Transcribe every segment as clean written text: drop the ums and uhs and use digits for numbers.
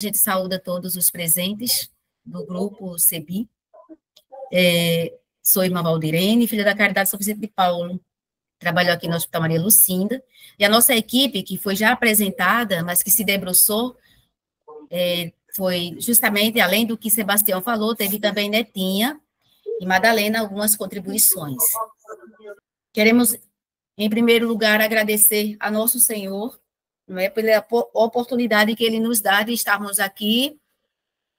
A gente saúda todos os presentes do grupo CEBI. Sou irmã Valdirene, filha da Caridade São Vicente de Paulo. Trabalho aqui no Hospital Maria Lucinda. E a nossa equipe, que foi já apresentada, mas que se debruçou, foi justamente, além do que Sebastião falou, teve também Netinha e Madalena algumas contribuições. Queremos, em primeiro lugar, agradecer a nosso Senhor, não é, pela oportunidade que Ele nos dá de estarmos aqui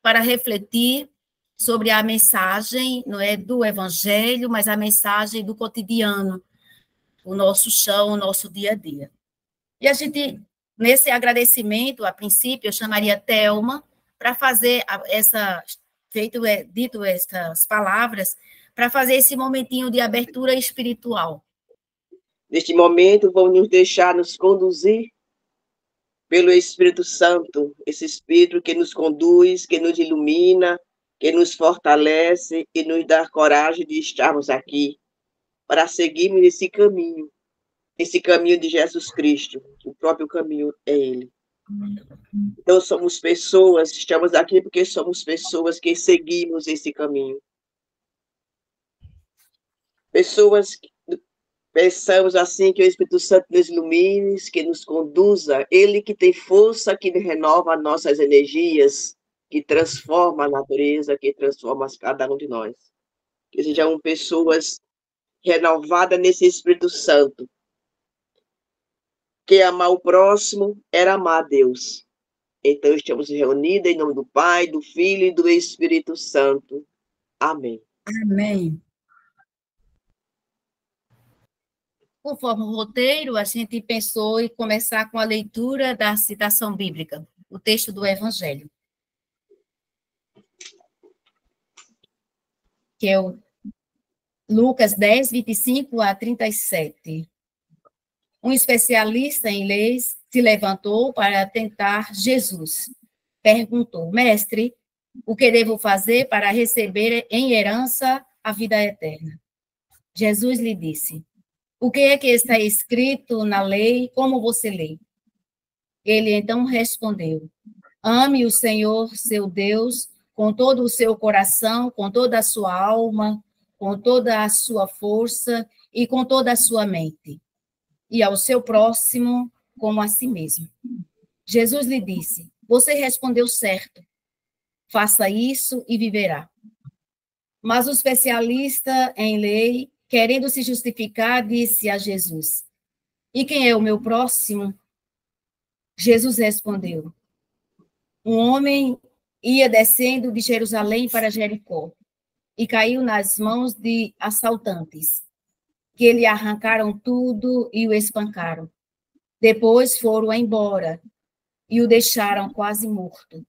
para refletir sobre a mensagem, não é, do Evangelho, mas a mensagem do cotidiano, o nosso chão, o nosso dia a dia. E a gente, nesse agradecimento, a princípio, eu chamaria Thelma para fazer dito estas palavras, para fazer esse momentinho de abertura espiritual. Neste momento, vão nos deixar nos conduzir pelo Espírito Santo, esse Espírito que nos conduz, que nos ilumina, que nos fortalece e nos dá coragem de estarmos aqui, para seguirmos esse caminho de Jesus Cristo, o próprio caminho é Ele. Então, somos pessoas, estamos aqui porque somos pessoas que seguimos esse caminho. Pessoas que pensamos assim, que o Espírito Santo nos ilumine, que nos conduza, Ele que tem força, que renova nossas energias, que transforma a natureza, que transforma cada um de nós. Que sejam pessoas renovadas nesse Espírito Santo, que amar o próximo era amar a Deus. Então, estamos reunidos em nome do Pai, do Filho e do Espírito Santo. Amém. Amém. Conforme o roteiro, a gente pensou em começar com a leitura da citação bíblica, o texto do Evangelho, que é o Lucas 10, 25 a 37. Um especialista em leis se levantou para tentar Jesus. Perguntou: Mestre, o que devo fazer para receber em herança a vida eterna? Jesus lhe disse: o que é que está escrito na lei? Como você lê? Ele então respondeu: ame o Senhor, seu Deus, com todo o seu coração, com toda a sua alma, com toda a sua força e com toda a sua mente, e ao seu próximo como a si mesmo. Jesus lhe disse: você respondeu certo. Faça isso e viverá. Mas o especialista em lei, querendo se justificar, disse a Jesus: e quem é o meu próximo? Jesus respondeu: um homem ia descendo de Jerusalém para Jericó e caiu nas mãos de assaltantes, que lhe arrancaram tudo e o espancaram. Depois foram embora e o deixaram quase morto.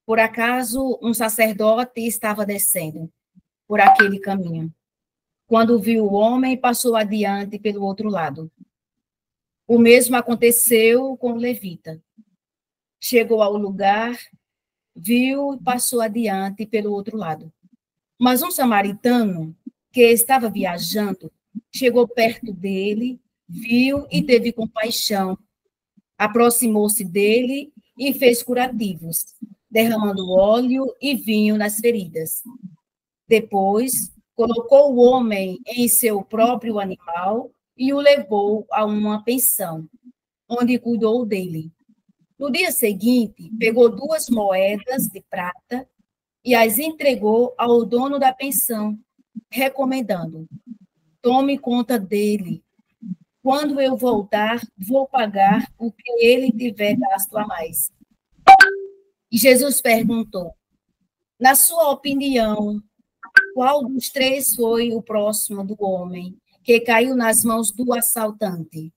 Por acaso, um sacerdote estava descendo por aquele caminho. Quando viu o homem, passou adiante pelo outro lado. O mesmo aconteceu com o levita. Chegou ao lugar, viu e passou adiante pelo outro lado. Mas um samaritano, que estava viajando, chegou perto dele, viu e teve compaixão. Aproximou-se dele e fez curativos, derramando óleo e vinho nas feridas. Depois, colocou o homem em seu próprio animal e o levou a uma pensão, onde cuidou dele. No dia seguinte, pegou 2 moedas de prata e as entregou ao dono da pensão, recomendando: tome conta dele. Quando eu voltar, vou pagar o que ele tiver gasto a mais. E Jesus perguntou: na sua opinião, qual dos 3 foi o próximo do homem que caiu nas mãos do assaltante?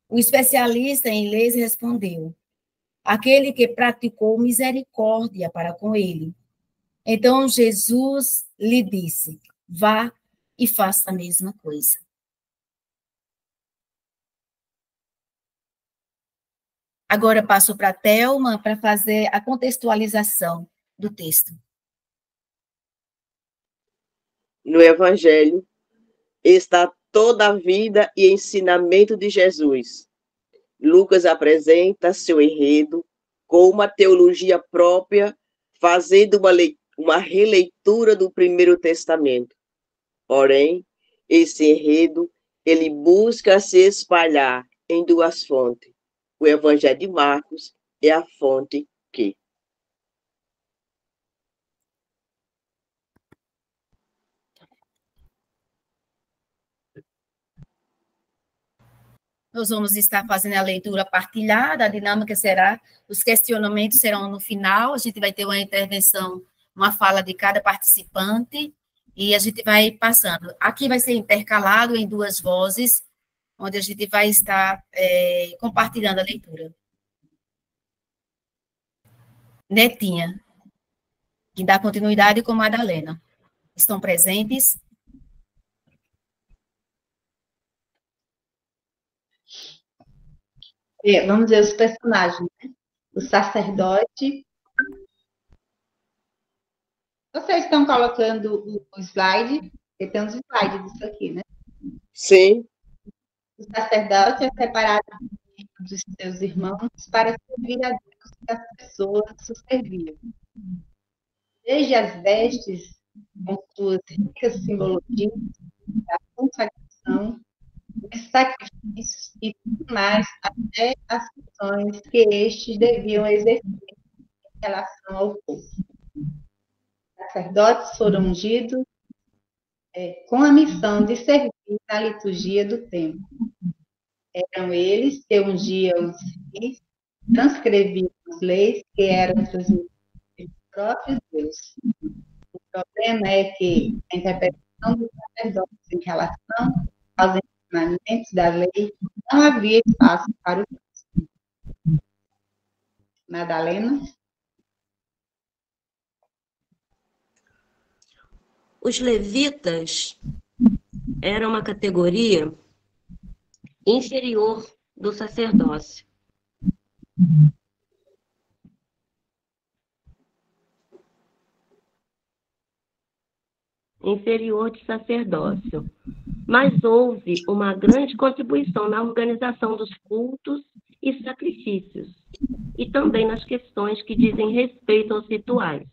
O especialista em leis respondeu: aquele que praticou misericórdia para com ele. Então Jesus lhe disse: vá e faça a mesma coisa. Agora passo para a Thelma para fazer a contextualização do texto. No Evangelho está toda a vida e ensinamento de Jesus. Lucas apresenta seu enredo com uma teologia própria, fazendo uma releitura do Primeiro Testamento. Porém, esse enredo, ele busca se espalhar em duas fontes. O Evangelho de Marcos é a fonte que... Nós vamos estar fazendo a leitura partilhada, a dinâmica será, os questionamentos serão no final, a gente vai ter uma intervenção, uma fala de cada participante, e a gente vai passando. Aqui vai ser intercalado em duas vozes, onde a gente vai estar compartilhando a leitura. Netinha, que dá continuidade com Madalena. Estão presentes? Vamos ver os personagens, né? O sacerdote. Vocês estão colocando o slide? Porque tem uns slides disso aqui, né? Sim. O sacerdote é separado dos seus irmãos para servir a Deus que as pessoas o serviam. Desde as vestes, com suas ricas simbologias, a consagração, os sacrifícios e tudo mais, até as funções que estes deviam exercer em relação ao povo. Os sacerdotes foram ungidos com a missão de servir na liturgia do templo. Eram eles que ungiam os reis, transcreviam as leis que eram transmitidas pelo próprio Deus. O problema é que a interpretação dos sacerdotes em relação aos ensinamentos da lei não havia espaço para o Deus. Madalena? Os levitas eram uma categoria inferior do sacerdócio. Inferior de sacerdócio. Mas houve uma grande contribuição na organização dos cultos e sacrifícios, e também nas questões que dizem respeito aos rituais,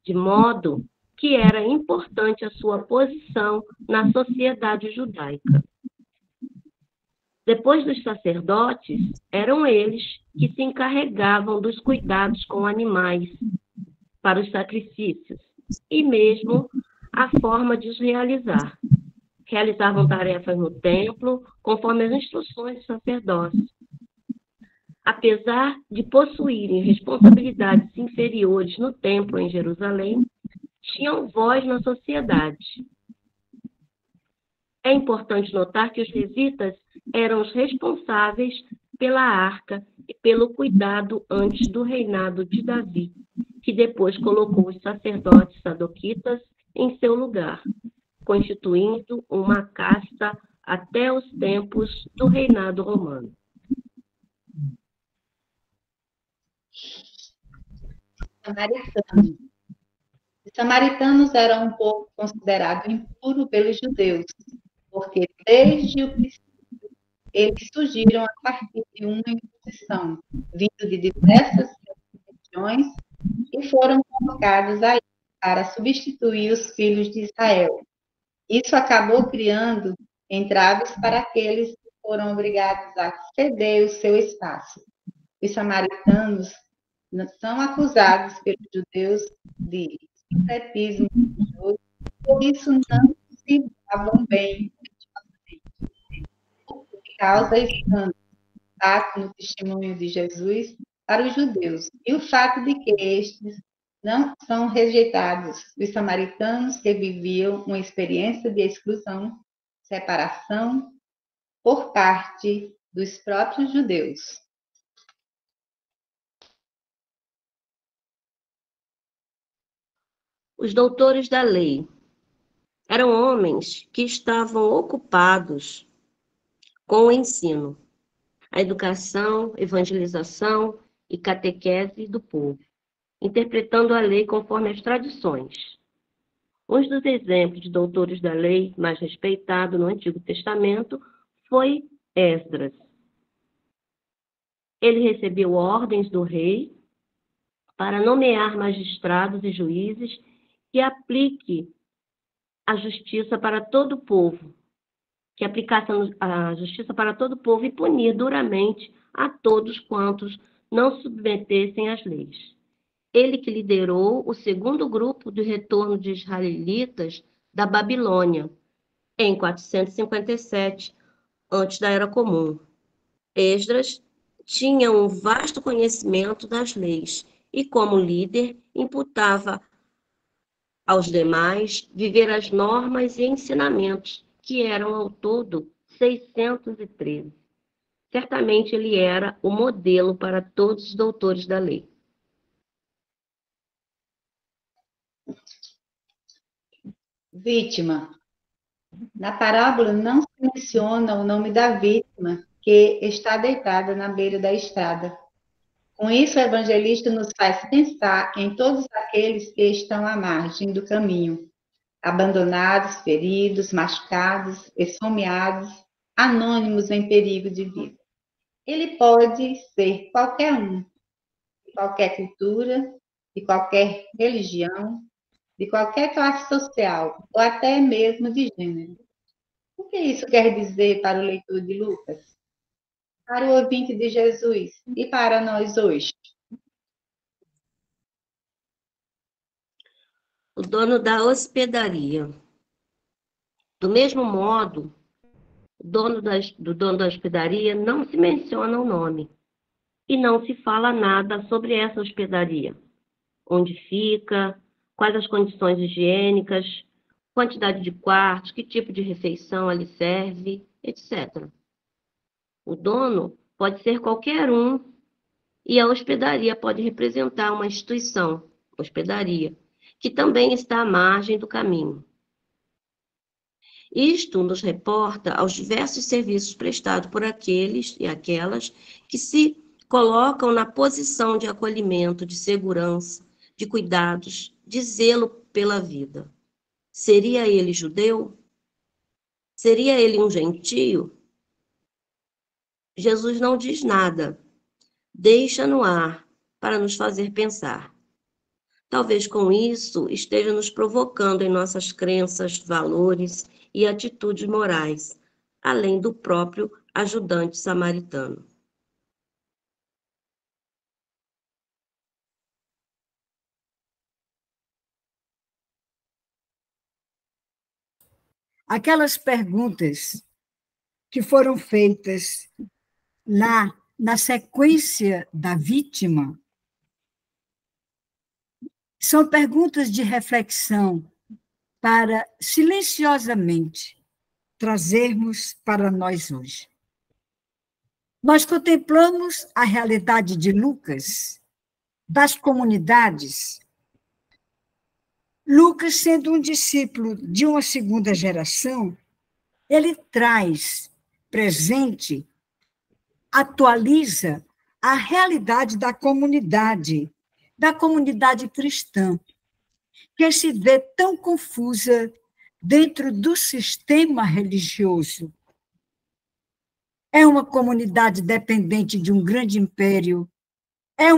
de modo que era importante a sua posição na sociedade judaica. Depois dos sacerdotes, eram eles que se encarregavam dos cuidados com animais para os sacrifícios e mesmo a forma de os realizar. Realizavam tarefas no templo conforme as instruções do sacerdócio. Apesar de possuírem responsabilidades inferiores no templo em Jerusalém, tinham voz na sociedade. É importante notar que os levitas eram os responsáveis pela arca e pelo cuidado antes do reinado de Davi, que depois colocou os sacerdotes sadoquitas em seu lugar, constituindo uma casta até os tempos do reinado romano. Samaritanos. Os samaritanos eram um povo considerado impuro pelos judeus, porque desde o princípio eles surgiram a partir de uma imposição, vindo de diversas regiões, e foram colocados aí para substituir os filhos de Israel. Isso acabou criando entraves para aqueles que foram obrigados a ceder o seu espaço. Os samaritanos são acusados pelos judeus de sincretismo religioso, por isso não se davam bem por causa escândalo, ataque no testemunho de Jesus para os judeus, e o fato de que estes não são rejeitados, os samaritanos que viviam uma experiência de exclusão, separação por parte dos próprios judeus. Os doutores da lei eram homens que estavam ocupados com o ensino, a educação, evangelização e catequese do povo, interpretando a lei conforme as tradições. Um dos exemplos de doutores da lei mais respeitado no Antigo Testamento foi Esdras. Ele recebeu ordens do rei para nomear magistrados e juízes que aplique a justiça para todo o povo, que aplicasse a justiça para todo o povo e punir duramente a todos quantos não submetessem às leis. Ele que liderou o segundo grupo de retorno de israelitas da Babilônia, em 457, antes da Era Comum. Esdras tinha um vasto conhecimento das leis e, como líder, imputava aos demais viver as normas e ensinamentos, que eram ao todo 613. Certamente ele era o modelo para todos os doutores da lei. Vítima. Na parábola não se menciona o nome da vítima que está deitada na beira da estrada. Com isso, o evangelista nos faz pensar em todos aqueles que estão à margem do caminho, abandonados, feridos, machucados, esfomeados, anônimos em perigo de vida. Ele pode ser qualquer um, de qualquer cultura, de qualquer religião, de qualquer classe social, ou até mesmo de gênero. O que isso quer dizer para o leitor de Lucas? Para o ouvinte de Jesus e para nós hoje? O dono da hospedaria. Do mesmo modo, do dono da hospedaria não se menciona o nome e não se fala nada sobre essa hospedaria. Onde fica, quais as condições higiênicas, quantidade de quartos, que tipo de refeição ali serve, etc. O dono pode ser qualquer um e a hospedaria pode representar uma instituição, hospedaria, que também está à margem do caminho. Isto nos reporta aos diversos serviços prestados por aqueles e aquelas que se colocam na posição de acolhimento, de segurança, de cuidados, de zelo pela vida. Seria ele judeu? Seria ele um gentio? Jesus não diz nada, deixa no ar para nos fazer pensar. Talvez com isso esteja nos provocando em nossas crenças, valores e atitudes morais, além do próprio ajudante samaritano. Aquelas perguntas que foram feitas lá na sequência da vítima são perguntas de reflexão para silenciosamente trazermos para nós hoje. Nós contemplamos a realidade de Lucas, das comunidades. Lucas, sendo um discípulo de uma segunda geração, ele traz presente, atualiza a realidade da comunidade cristã, que se vê tão confusa dentro do sistema religioso. É uma comunidade dependente de um grande império, é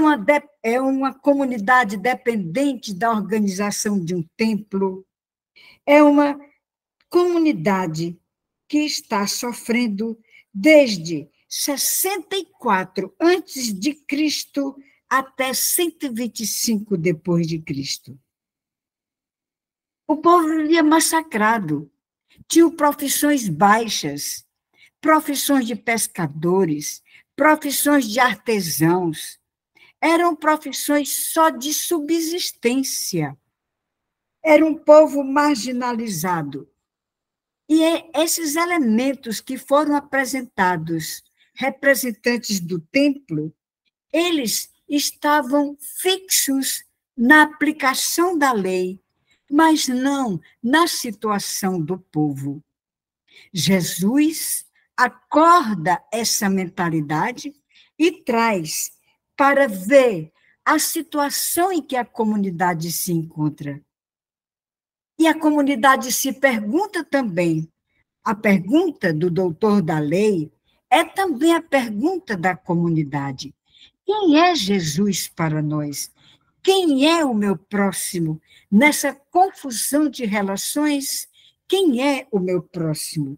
uma comunidade dependente da organização de um templo, é uma comunidade que está sofrendo desde 64 antes de Cristo até 125 depois de Cristo. O povo vivia massacrado, tinha profissões baixas, profissões de pescadores, profissões de artesãos, eram profissões só de subsistência. Era um povo marginalizado. E esses elementos que foram apresentados, representantes do templo, eles estavam fixos na aplicação da lei, mas não na situação do povo. Jesus acorda essa mentalidade e traz para ver a situação em que a comunidade se encontra. E a comunidade se pergunta também, a pergunta do doutor da lei é também a pergunta da comunidade. Quem é Jesus para nós? Quem é o meu próximo? Nessa confusão de relações, quem é o meu próximo?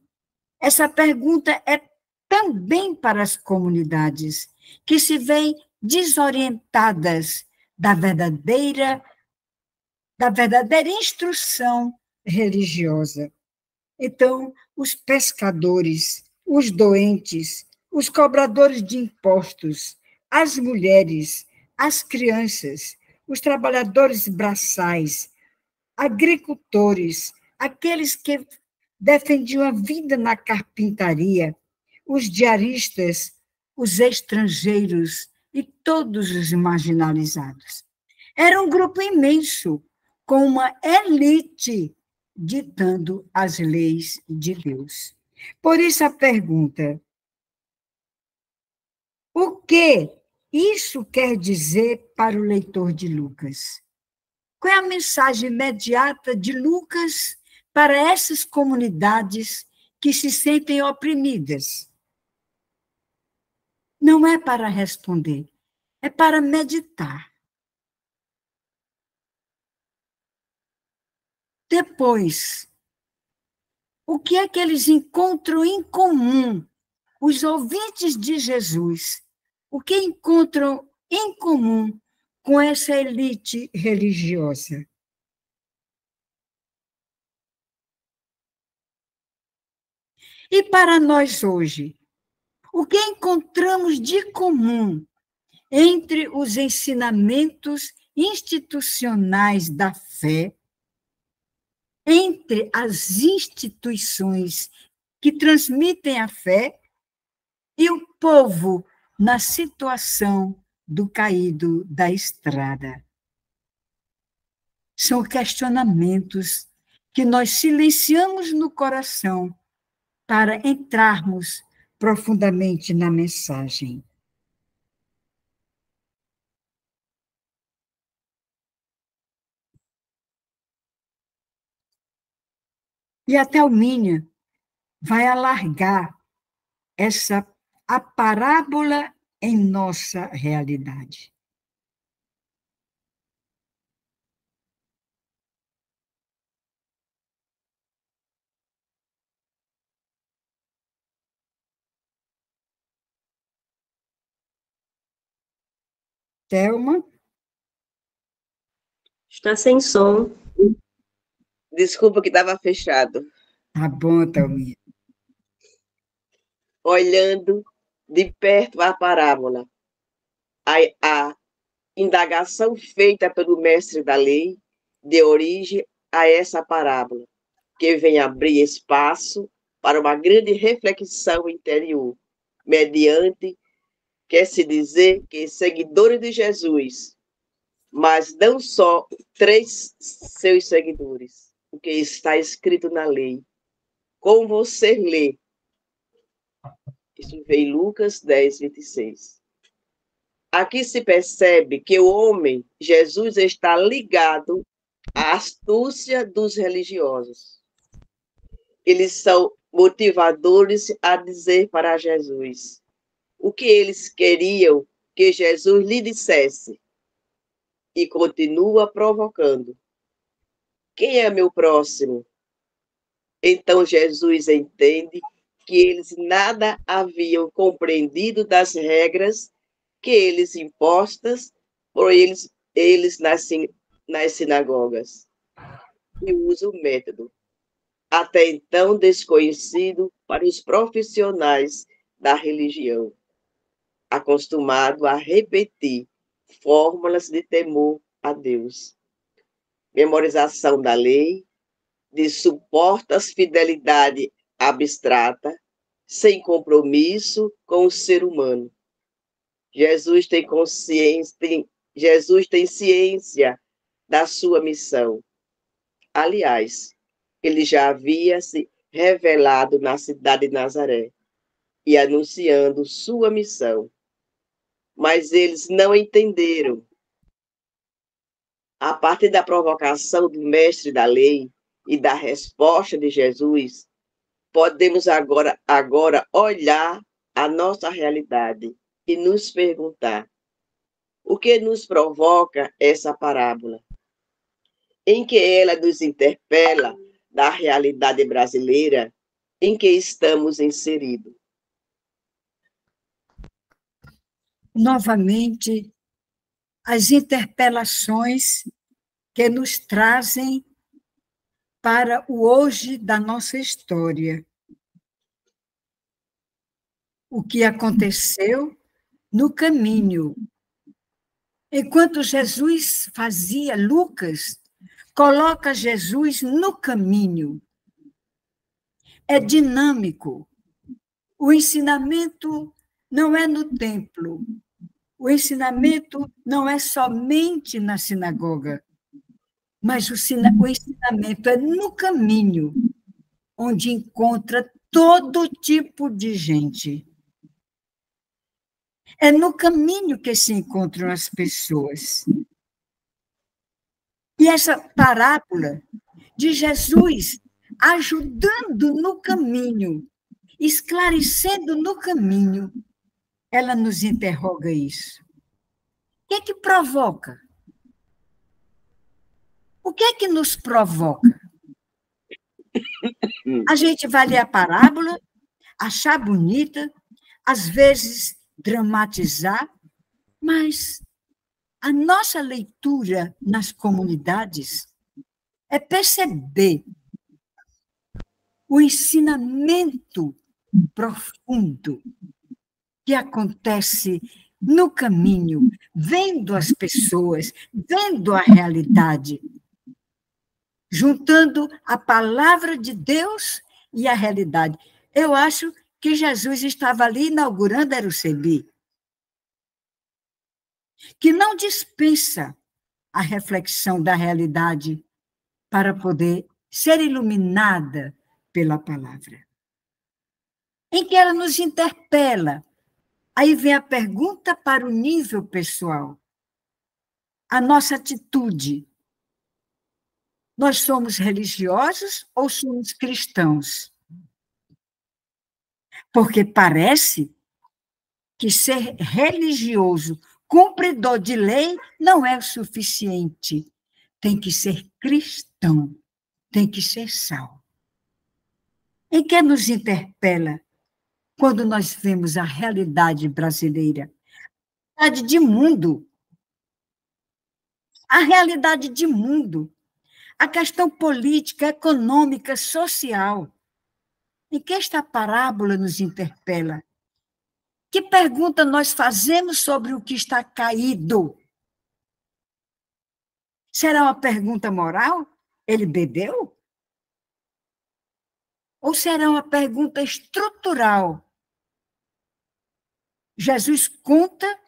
Essa pergunta é também para as comunidades que se veem desorientadas da verdadeira instrução religiosa. Então, os pescadores, os doentes, os cobradores de impostos, as mulheres, as crianças, os trabalhadores braçais, agricultores, aqueles que defendiam a vida na carpintaria, os diaristas, os estrangeiros e todos os marginalizados. Era um grupo imenso, com uma elite ditando as leis de Deus. Por isso a pergunta: o que isso quer dizer para o leitor de Lucas? Qual é a mensagem imediata de Lucas para essas comunidades que se sentem oprimidas? Não é para responder, é para meditar. Depois, o que é que eles encontram em comum? Os ouvintes de Jesus, o que encontram em comum com essa elite religiosa? E para nós hoje, o que encontramos de comum entre os ensinamentos institucionais da fé, entre as instituições que transmitem a fé e o povo na situação do caído da estrada? São questionamentos que nós silenciamos no coração para entrarmos profundamente na mensagem. E a Thelminha vai alargar a parábola em nossa realidade. Thelma? Está sem som. Desculpa que estava fechado. Tá bom, Thelminha. Olhando de perto a parábola, a indagação feita pelo mestre da lei deu origem a essa parábola, que vem abrir espaço para uma grande reflexão interior, mediante, quer se dizer, que seguidores de Jesus, mas não só 3 seus seguidores, o que está escrito na lei. Como você lê, isso vem em Lucas 10, 26. Aqui se percebe que o homem, Jesus, está ligado à astúcia dos religiosos. Eles são motivadores a dizer para Jesus o que eles queriam que Jesus lhe dissesse. E continua provocando. Quem é meu próximo? Então Jesus entende que eles nada haviam compreendido das regras que eles impostas por eles nas sinagogas. E usa o método, até então desconhecido para os profissionais da religião, acostumado a repetir fórmulas de temor a Deus. Memorização da lei, de suportas fidelidade abstrata, sem compromisso com o ser humano. Jesus tem ciência da sua missão. Aliás, ele já havia se revelado na cidade de Nazaré e anunciando sua missão. Mas eles não entenderam. A partir da provocação do mestre da lei e da resposta de Jesus, podemos agora olhar a nossa realidade e nos perguntar: o que nos provoca essa parábola? Em que ela nos interpela da realidade brasileira em que estamos inseridos? Novamente, as interpelações que nos trazem para o hoje da nossa história. O que aconteceu no caminho. Enquanto Jesus fazia, Lucas coloca Jesus no caminho. É dinâmico. O ensinamento não é no templo. O ensinamento não é somente na sinagoga, mas o ensinamento é no caminho, onde encontra todo tipo de gente. É no caminho que se encontram as pessoas. E essa parábola de Jesus ajudando no caminho, esclarecendo no caminho, ela nos interroga isso. O que é que provoca? O que é que nos provoca? A gente vai ler a parábola, achar bonita, às vezes dramatizar, mas a nossa leitura nas comunidades é perceber o ensinamento profundo que acontece no caminho, vendo as pessoas, vendo a realidade, juntando a palavra de Deus e a realidade. Eu acho que Jesus estava ali inaugurando a Erucebi, que não dispensa a reflexão da realidade para poder ser iluminada pela palavra. Em que ela nos interpela. Aí vem a pergunta para o nível pessoal. A nossa atitude. Nós somos religiosos ou somos cristãos? Porque parece que ser religioso, cumpridor de lei, não é o suficiente. Tem que ser cristão, tem que ser sal. Em que nos interpela quando nós vemos a realidade brasileira? A realidade de mundo. A realidade de mundo. A questão política, econômica, social. Em que esta parábola nos interpela? Que pergunta nós fazemos sobre o que está caído? Será uma pergunta moral? Ele bebeu? Ou será uma pergunta estrutural? Jesus conta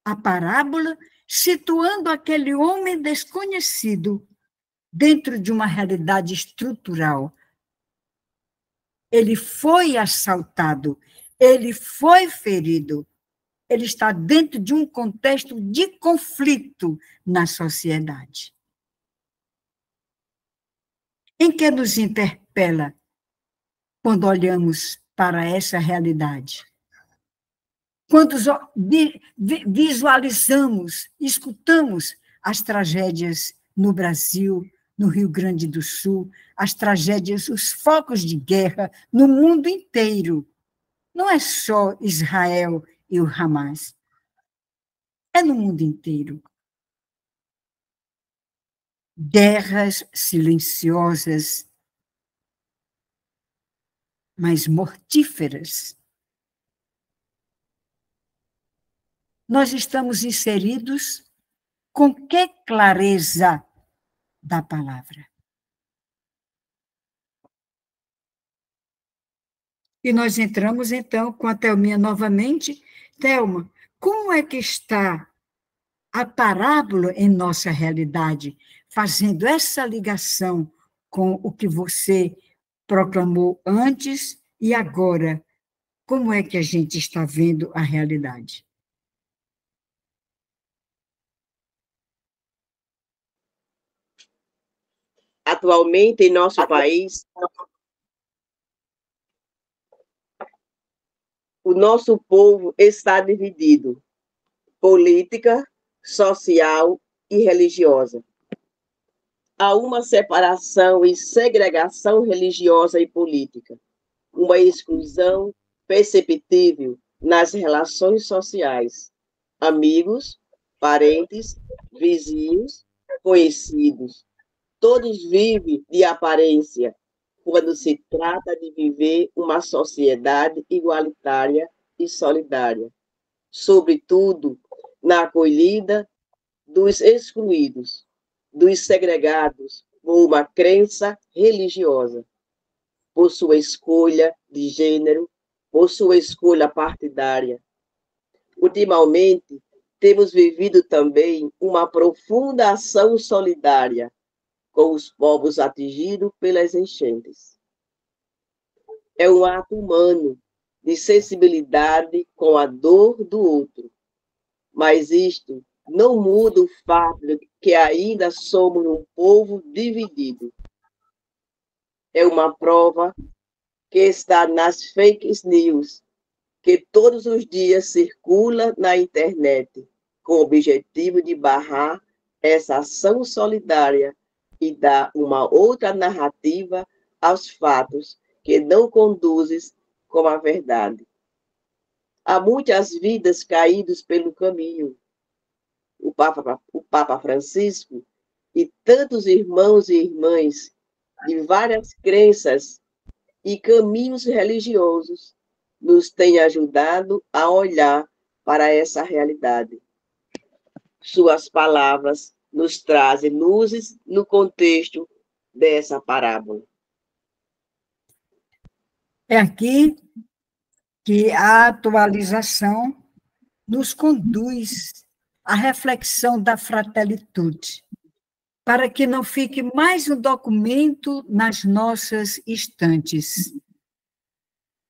a parábola situando aquele homem desconhecido dentro de uma realidade estrutural. Ele foi assaltado, ele foi ferido, ele está dentro de um contexto de conflito na sociedade. Em que nos interpela quando olhamos para essa realidade? Quando visualizamos, escutamos as tragédias no Brasil, no Rio Grande do Sul, as tragédias, os focos de guerra no mundo inteiro. Não é só Israel e o Hamas. É no mundo inteiro. Guerras silenciosas, mas mortíferas. Nós estamos inseridos com que clareza da palavra? E nós entramos, então, com a Thelminha novamente. Thelma, como é que está a parábola em nossa realidade, fazendo essa ligação com o que você proclamou antes e agora? Como é que a gente está vendo a realidade? Atualmente, em nosso país, o nosso povo está dividido: política, social e religiosa. Há uma separação e segregação religiosa e política, uma exclusão perceptível nas relações sociais, amigos, parentes, vizinhos, conhecidos. Todos vivem de aparência, quando se trata de viver uma sociedade igualitária e solidária, sobretudo na acolhida dos excluídos, dos segregados por uma crença religiosa, por sua escolha de gênero, por sua escolha partidária. Ultimamente, temos vivido também uma profunda ação solidária com os povos atingidos pelas enchentes. É um ato humano de sensibilidade com a dor do outro, mas isto não muda o fato de que ainda somos um povo dividido. É uma prova que está nas fake news, que todos os dias circula na internet, com o objetivo de barrar essa ação solidária e dar uma outra narrativa aos fatos que não conduzem com a verdade. Há muitas vidas caídas pelo caminho. O Papa Francisco e tantos irmãos e irmãs de várias crenças e caminhos religiosos nos têm ajudado a olhar para essa realidade. Suas palavras nos trazem luzes no contexto dessa parábola. É aqui que a atualização nos conduz à reflexão da fraternitude, para que não fique mais um documento nas nossas estantes,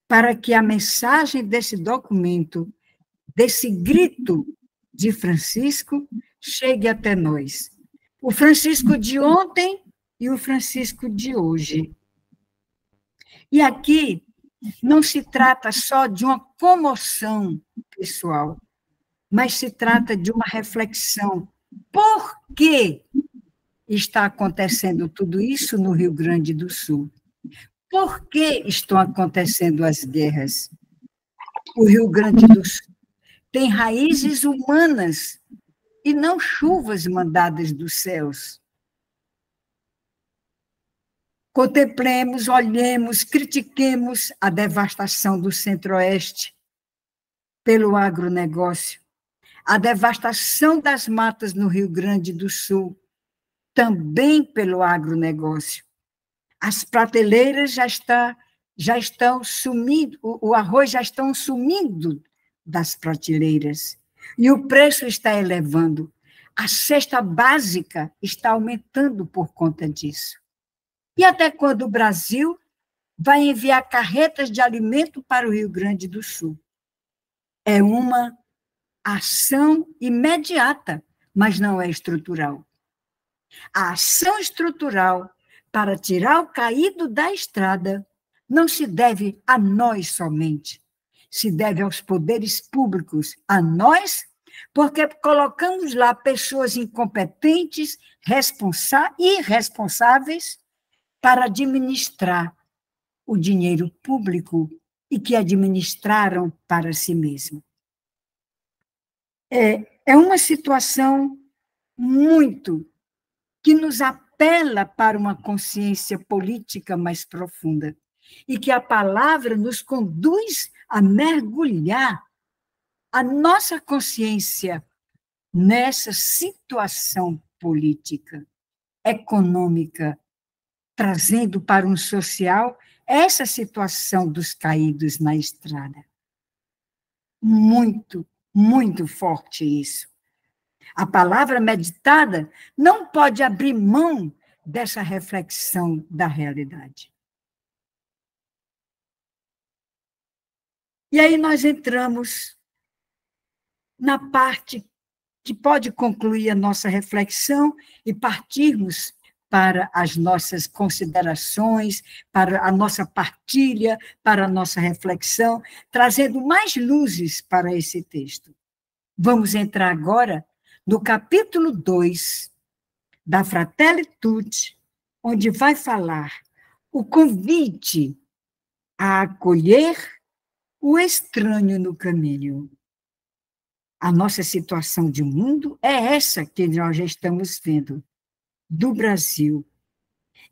para que a mensagem desse documento, desse grito de Francisco, chegue até nós. O Francisco de ontem e o Francisco de hoje. E aqui não se trata só de uma comoção pessoal, mas se trata de uma reflexão. Por que está acontecendo tudo isso no Rio Grande do Sul? Por que estão acontecendo as guerras? O Rio Grande do Sul tem raízes humanas e não chuvas mandadas dos céus. Contemplemos, olhemos, critiquemos a devastação do Centro-Oeste pelo agronegócio, a devastação das matas no Rio Grande do Sul, também pelo agronegócio. As prateleiras já estão sumindo, o arroz já estão sumindo das prateleiras, e o preço está elevando. A cesta básica está aumentando por conta disso. E até quando o Brasil vai enviar carretas de alimento para o Rio Grande do Sul? É uma ação imediata, mas não é estrutural. A ação estrutural para tirar o caído da estrada não se deve a nós somente, se deve aos poderes públicos, a nós, porque colocamos lá pessoas incompetentes, irresponsáveis, para administrar o dinheiro público e que administraram para si mesmo. É uma situação muito que nos apela para uma consciência política mais profunda e que a palavra nos conduz a mergulhar a nossa consciência nessa situação política, econômica, trazendo para um social essa situação dos caídos na estrada. Muito, muito forte isso. A palavra meditada não pode abrir mão dessa reflexão da realidade. E aí nós entramos na parte que pode concluir a nossa reflexão e partirmos para as nossas considerações, para a nossa partilha, para a nossa reflexão, trazendo mais luzes para esse texto. Vamos entrar agora no capítulo 2 da Fratelli Tutti, onde vai falar o convite a acolher o estranho no caminho. A nossa situação de mundo é essa que nós já estamos vendo, do Brasil,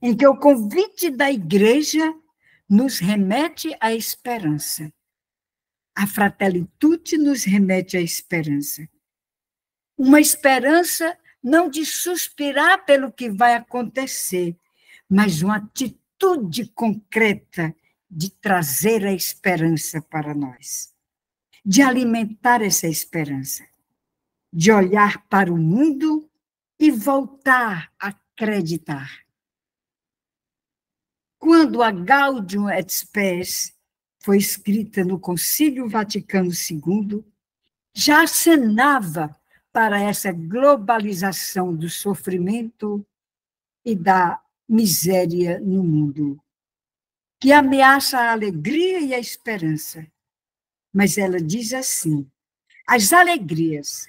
em que o convite da igreja nos remete à esperança. A Fratelli Tutti nos remete à esperança. Uma esperança não de suspirar pelo que vai acontecer, mas uma atitude concreta de trazer a esperança para nós, de alimentar essa esperança, de olhar para o mundo e voltar a acreditar. Quando a Gaudium et Spes foi escrita no Concílio Vaticano II, já acenava para essa globalização do sofrimento e da miséria no mundo, que ameaça a alegria e a esperança. Mas ela diz assim: as alegrias,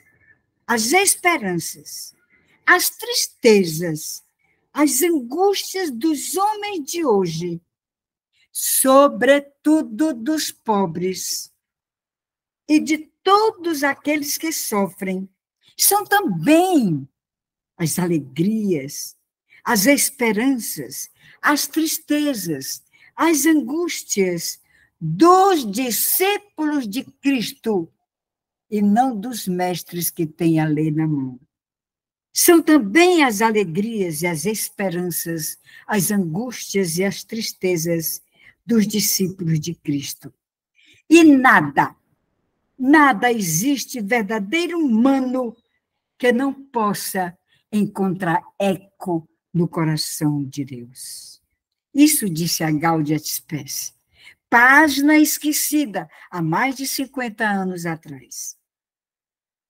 as esperanças, as tristezas, as angústias dos homens de hoje, sobretudo dos pobres e de todos aqueles que sofrem, são também as alegrias, as esperanças, as tristezas, as angústias dos discípulos de Cristo e não dos mestres que têm a lei na mão. São também as alegrias e as esperanças, as angústias e as tristezas dos discípulos de Cristo. E nada existe verdadeiro humano que não possa encontrar eco no coração de Deus. Isso disse a Gaudium et Spes, página esquecida há mais de 50 anos atrás.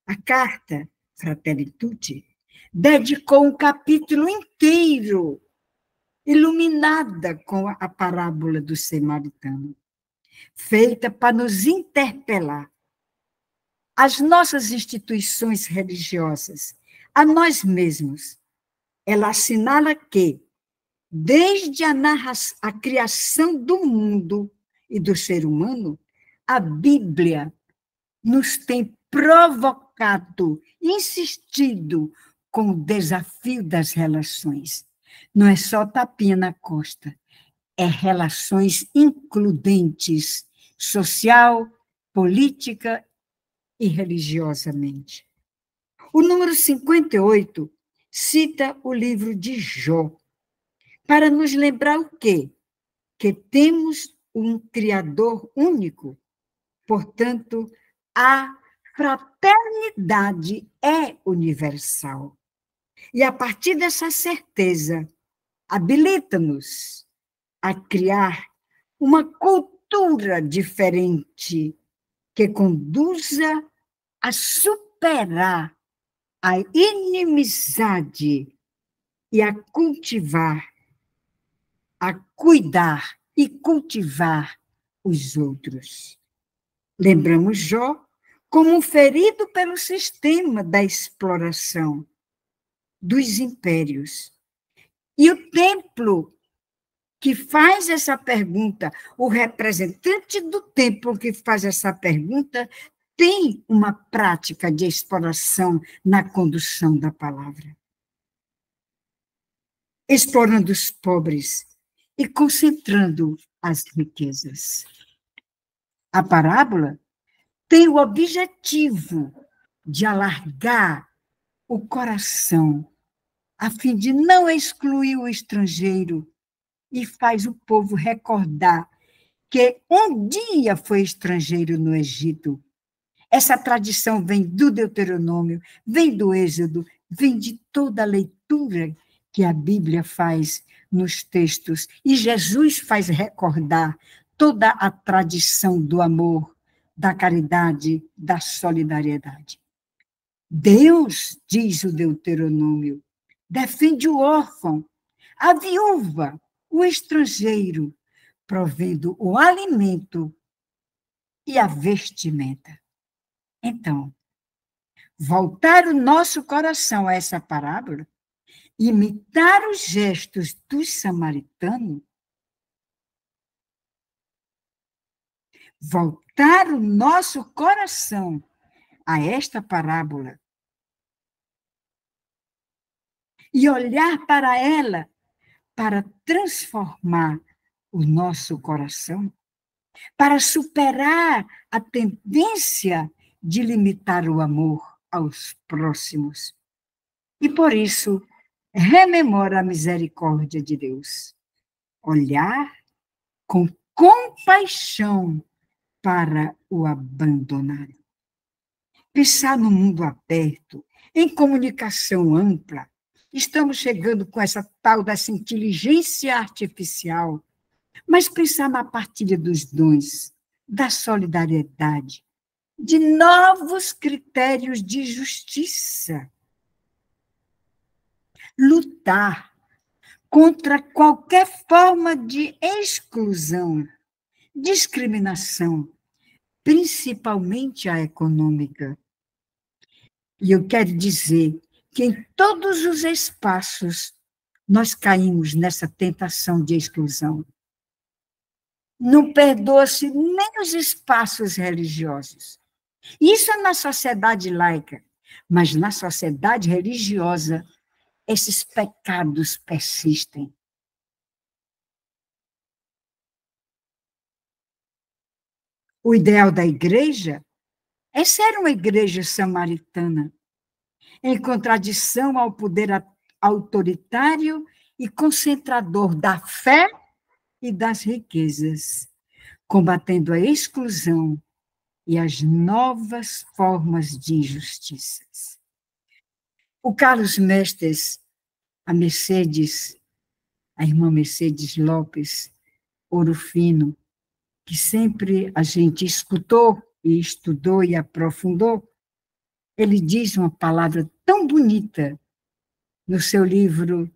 A carta Fratelli Tutti dedicou um capítulo inteiro iluminada com a parábola do samaritano, feita para nos interpelar. As nossas instituições religiosas, a nós mesmos. Ela assinala que, desde a criação do mundo e do ser humano, a Bíblia nos tem provocado, insistido com o desafio das relações. Não é só tapinha na costa, é relações includentes, social, política e religiosamente. O número 58 cita o livro de Jó, para nos lembrar o quê? Que temos um Criador único, portanto, a fraternidade é universal. E a partir dessa certeza, habilita-nos a criar uma cultura diferente que conduza a superar a inimizade e a cultivar, a cuidar e cultivar os outros. Lembramos Jó como um ferido pelo sistema da exploração dos impérios. E o templo que faz essa pergunta, o representante do templo que faz essa pergunta, tem uma prática de exploração na condução da palavra. Explorando os pobres e concentrando as riquezas. A parábola tem o objetivo de alargar o coração, a fim de não excluir o estrangeiro, e faz o povo recordar que um dia foi estrangeiro no Egito. Essa tradição vem do Deuteronômio, vem do Êxodo, vem de toda a leitura que a Bíblia faz nos textos, e Jesus faz recordar toda a tradição do amor, da caridade, da solidariedade. Deus, diz o Deuteronômio, defende o órfão, a viúva, o estrangeiro, provendo o alimento e a vestimenta. Então, voltar o nosso coração a essa parábola, imitar os gestos dos samaritanos, voltar o nosso coração a esta parábola e olhar para ela para transformar o nosso coração, para superar a tendência de limitar o amor aos próximos. E por isso, rememora a misericórdia de Deus. Olhar com compaixão para o abandonado. Pensar no mundo aberto, em comunicação ampla. Estamos chegando com essa tal dessa inteligência artificial, mas pensar na partilha dos dons, da solidariedade, de novos critérios de justiça. Lutar contra qualquer forma de exclusão, discriminação, principalmente a econômica. E eu quero dizer que em todos os espaços nós caímos nessa tentação de exclusão. Não perdoa-se nem os espaços religiosos. Isso é na sociedade laica, mas na sociedade religiosa, esses pecados persistem. O ideal da igreja é ser uma igreja samaritana, em contradição ao poder autoritário e concentrador da fé e das riquezas, combatendo a exclusão e as novas formas de injustiças. O Carlos Mestres, a irmã Mercedes Lopes, Ouro Fino, que sempre a gente escutou e estudou e aprofundou, ele diz uma palavra tão bonita no seu livro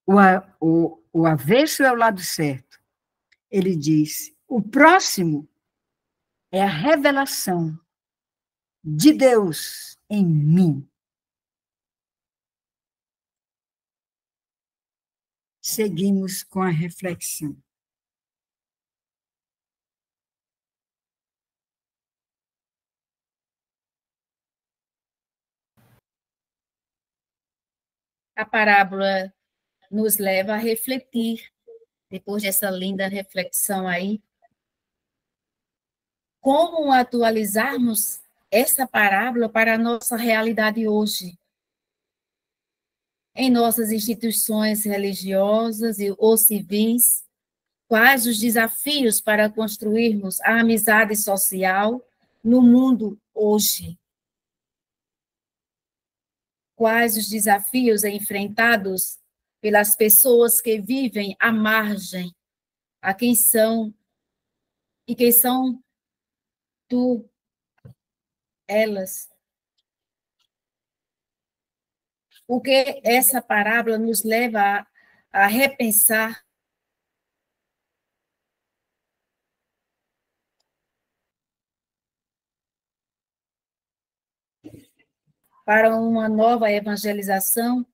O Avesso é o Lado Certo. Ele diz: o próximo é a revelação de Deus em mim. Seguimos com a reflexão. A parábola nos leva a refletir, depois dessa linda reflexão aí, como atualizarmos essa parábola para a nossa realidade hoje, em nossas instituições religiosas ou civis, quais os desafios para construirmos a amizade social no mundo hoje? Quais os desafios enfrentados pelas pessoas que vivem à margem, a quem são e quem são tu, elas? O que essa parábola nos leva a repensar para uma nova evangelização,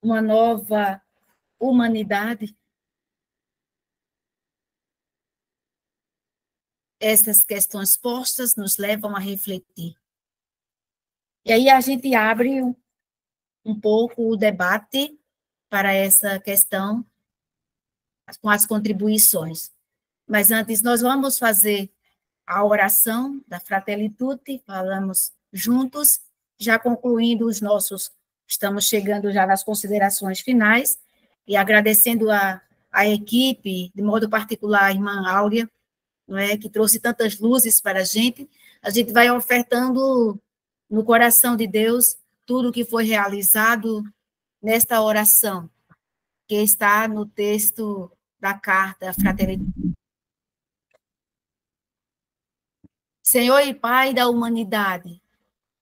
uma nova humanidade? Essas questões postas nos levam a refletir. E aí a gente abre um pouco o debate para essa questão com as contribuições. Mas antes nós vamos fazer a oração da Fratelli Tutti, falamos juntos, já concluindo estamos chegando já nas considerações finais, e agradecendo a equipe, de modo particular a irmã Áurea, não é, que trouxe tantas luzes para a gente vai ofertando no coração de Deus tudo o que foi realizado nesta oração, que está no texto da carta Fratelli Tutti. Senhor e Pai da humanidade,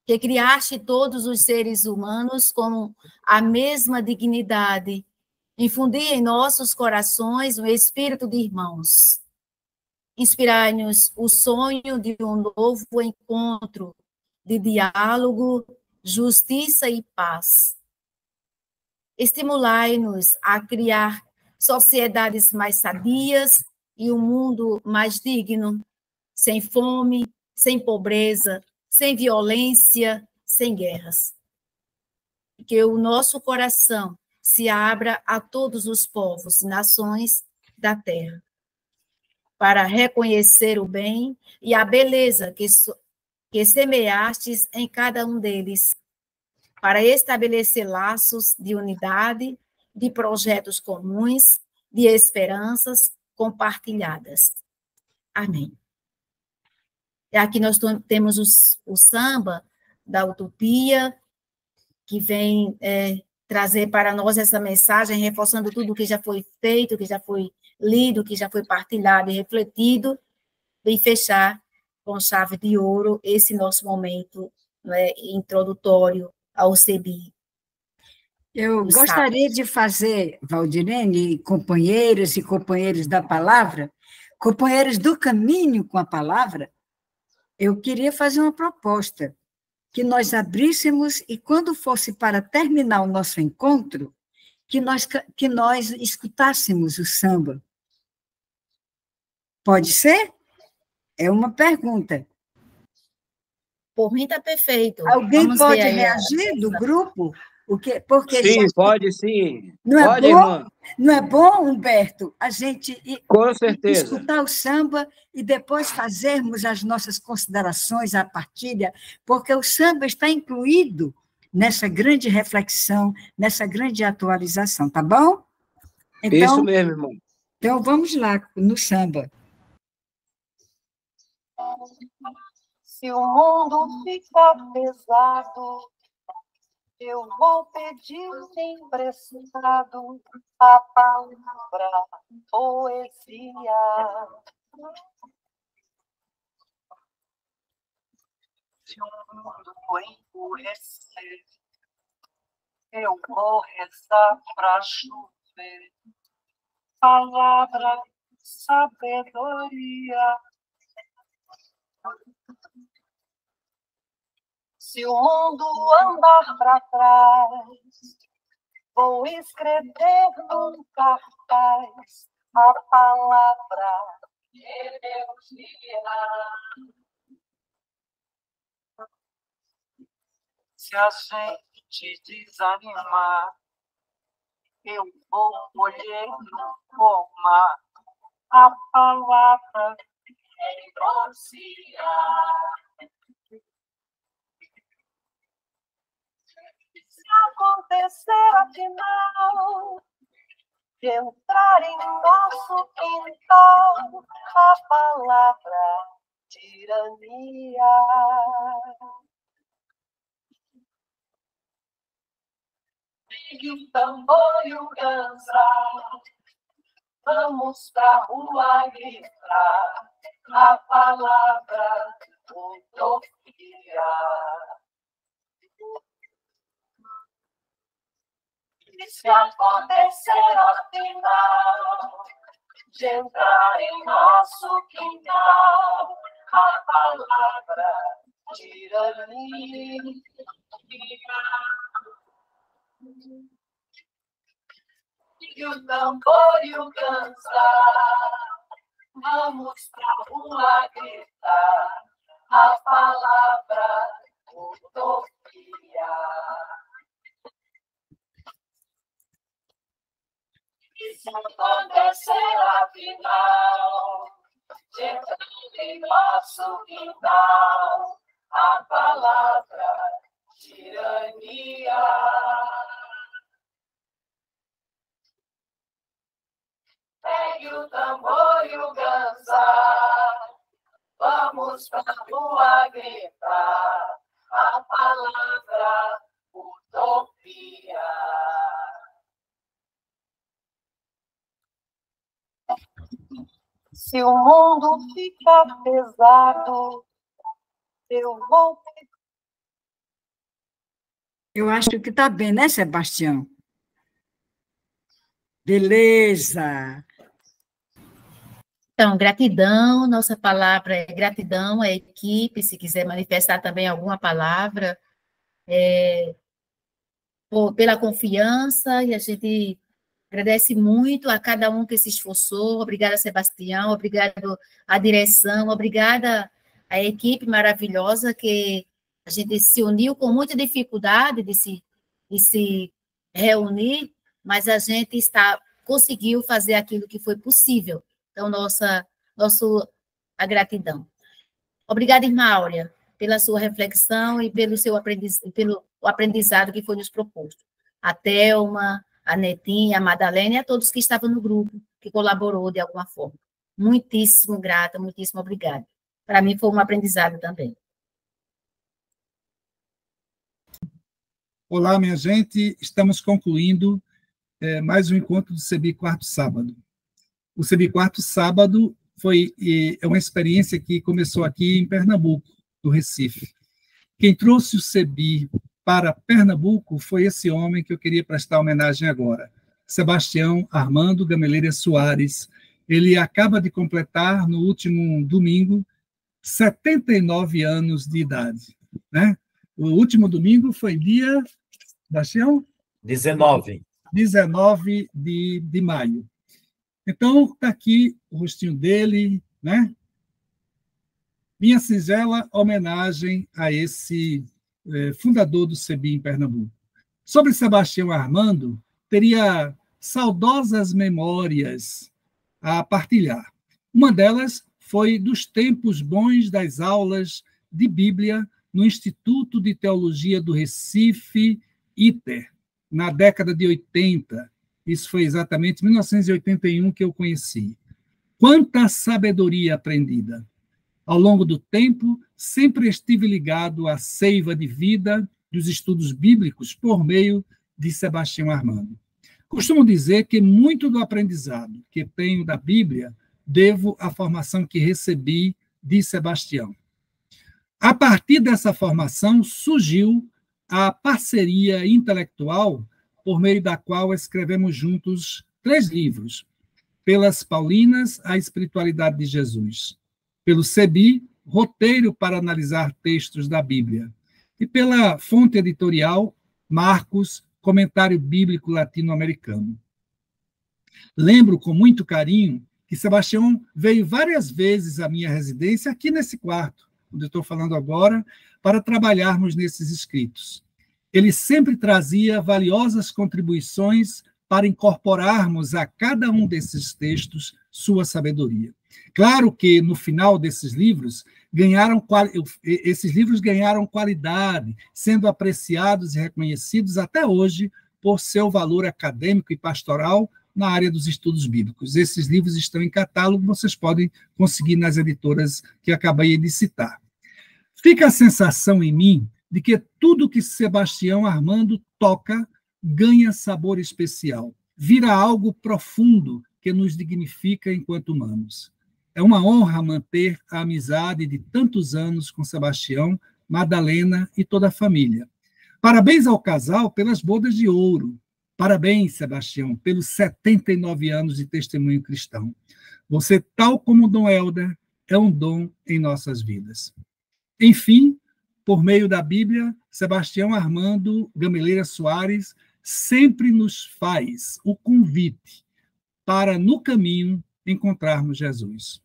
que criaste todos os seres humanos com a mesma dignidade Infundir em nossos corações o espírito de irmãos. Inspirai-nos o sonho de um novo encontro, de diálogo, justiça e paz. Estimulai-nos a criar sociedades mais sadias e um mundo mais digno, sem fome, sem pobreza, sem violência, sem guerras. Que o nosso coração se abra a todos os povos e nações da terra, para reconhecer o bem e a beleza que semeastes em cada um deles, para estabelecer laços de unidade, de projetos comuns, de esperanças compartilhadas. Amém. E aqui nós temos o samba da Utopia, que vem trazer para nós essa mensagem, reforçando tudo que já foi feito, que já foi lido, que já foi partilhado e refletido, e fechar com chave de ouro esse nosso momento, né, introdutório ao CEBI. Eu gostaria de fazer, Valdirene, companheiras e companheiros da palavra, companheiros do caminho com a palavra, eu queria fazer uma proposta, que nós abríssemos e, quando fosse para terminar o nosso encontro, que nós escutássemos o samba. Pode ser? É uma pergunta. Por mim está perfeito. Alguém pode reagir do grupo? Porque sim, pode sim. Não pode, é bom, irmã. Não é bom, Humberto, a gente Com certeza. escutar o samba e depois fazermos as nossas considerações, a partilha, porque o samba está incluído nessa grande reflexão, nessa grande atualização, tá bom? Então, isso mesmo, irmão. Então, vamos lá, no samba. Se o mundo ficar pesado, eu vou pedir emprestado a palavra poesia. Se o mundo endurecer, eu vou rezar pra chover. Palavra, sabedoria. Se o mundo andar para trás, vou escrever num cartaz a palavra energia. Se a gente desanimar, eu vou colher no pomar a palavra energia. Se acontecer afinal de entrar em nosso quintal a palavra tirania, pegue o tambor e o ganzá, vamos pra rua gritar a palavra utopia. E se acontecer afinal de entrar em nosso quintal a palavra tirania, e o tambor e o ganzá, vamos pra rua gritar a palavra utopia. E se acontecer afinal de entrar em nosso quintal a palavra tirania, pegue o tambor e o ganzá, vamos pra rua gritar a palavra utopia. Se o mundo ficar pesado, eu vou... Eu acho que está bem, né, Sebastião? Beleza. Então, gratidão, nossa palavra é gratidão à equipe, se quiser manifestar também alguma palavra, pela confiança, e a gente agradece muito a cada um que se esforçou. Obrigada, Sebastião, obrigado à direção, obrigada à equipe maravilhosa que a gente se uniu com muita dificuldade de se reunir, mas a gente conseguiu fazer aquilo que foi possível. Então, a gratidão. Obrigada, irmã Áurea, pela sua reflexão e pelo aprendizado que foi nos proposto. A Thelma, a Netinha, a Madalena e a todos que estavam no grupo, que colaborou de alguma forma. Muitíssimo grata, muitíssimo obrigada. Para mim foi um aprendizado também. Olá, minha gente. Estamos concluindo mais um encontro do CEBI Quarto Sábado. O CEBI Quarto Sábado é uma experiência que começou aqui em Pernambuco, no Recife. Quem trouxe o CEBI para Pernambuco foi esse homem que eu queria prestar homenagem agora, Sebastião Armando Gameleira Soares. Ele acaba de completar, no último domingo, 79 anos de idade. Né? O último domingo foi dia, Sebastião? 19. 19 de maio. Então, está aqui o rostinho dele, né? Minha singela homenagem a esse fundador do CEBI em Pernambuco. Sobre Sebastião Armando, teria saudosas memórias a partilhar. Uma delas foi dos tempos bons das aulas de Bíblia no Instituto de Teologia do Recife, ITER, na década de 80. Isso foi exatamente em 1981 que eu conheci. Quanta sabedoria aprendida! Ao longo do tempo, sempre estive ligado à seiva de vida dos estudos bíblicos por meio de Sebastião Armando. Costumo dizer que muito do aprendizado que tenho da Bíblia devo à formação que recebi de Sebastião. A partir dessa formação surgiu a parceria intelectual por meio da qual escrevemos juntos 3 livros: Pelas Paulinas, a Espiritualidade de Jesus; pelo CEBI, Roteiro para Analisar Textos da Bíblia; e pela fonte editorial Marcos, Comentário Bíblico Latino-Americano. Lembro com muito carinho que Sebastião veio várias vezes à minha residência, aqui nesse quarto, onde eu estou falando agora, para trabalharmos nesses escritos. Ele sempre trazia valiosas contribuições para incorporarmos a cada um desses textos sua sabedoria. Claro que, no final desses livros, esses livros ganharam qualidade, sendo apreciados e reconhecidos até hoje por seu valor acadêmico e pastoral na área dos estudos bíblicos. Esses livros estão em catálogo, vocês podem conseguir nas editoras que acabei de citar. Fica a sensação em mim de que tudo que Sebastião Armando toca ganha sabor especial, vira algo profundo que nos dignifica enquanto humanos. É uma honra manter a amizade de tantos anos com Sebastião, Madalena e toda a família. Parabéns ao casal pelas bodas de ouro. Parabéns, Sebastião, pelos 79 anos de testemunho cristão. Você, tal como Dom Helder, é um dom em nossas vidas. Enfim, por meio da Bíblia, Sebastião Armando Gameleira Soares sempre nos faz o convite para, no caminho, encontrarmos Jesus.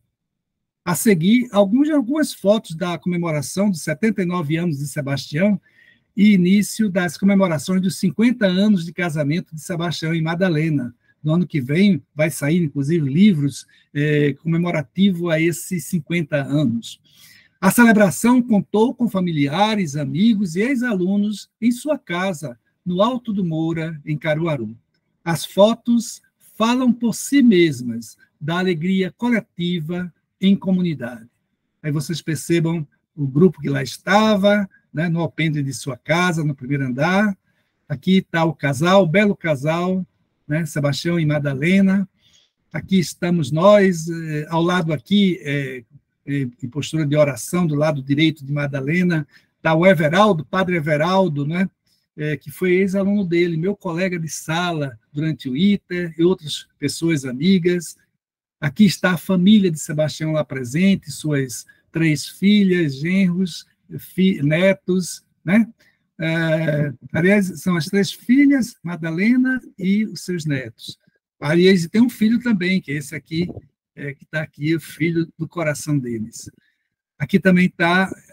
A seguir, algumas fotos da comemoração dos 79 anos de Sebastião e início das comemorações dos 50 anos de casamento de Sebastião e Madalena. No ano que vem vai sair, inclusive, livros comemorativos a esses 50 anos. A celebração contou com familiares, amigos e ex-alunos em sua casa, no Alto do Moura, em Caruaru. As fotos falam por si mesmas da alegria coletiva em comunidade. Aí vocês percebam o grupo que lá estava, né, no alpendre de sua casa, no primeiro andar. Aqui está o casal, o belo casal, né, Sebastião e Madalena. Aqui estamos nós, ao lado aqui, em postura de oração, do lado direito de Madalena, está o Everaldo, Padre Everaldo, né, que foi ex-aluno dele, meu colega de sala durante o ITER, e outras pessoas amigas. Aqui está a família de Sebastião lá presente, suas 3 filhas, genros, netos, né? Aliás, são as 3 filhas, Madalena e os seus netos. Aliás, tem um filho também, que é esse aqui, que está aqui, o filho do coração deles. Aqui também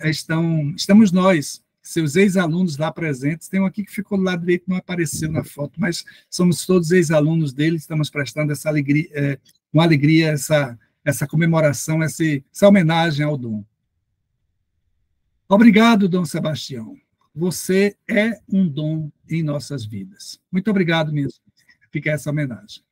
estamos nós, seus ex-alunos lá presentes. Tem um aqui que ficou do lado direito, não apareceu na foto, mas somos todos ex-alunos dele, estamos prestando essa alegria, uma alegria, essa comemoração, essa homenagem ao Dom. Obrigado, Dom Sebastião. Você é um dom em nossas vidas. Muito obrigado mesmo. Fica essa homenagem.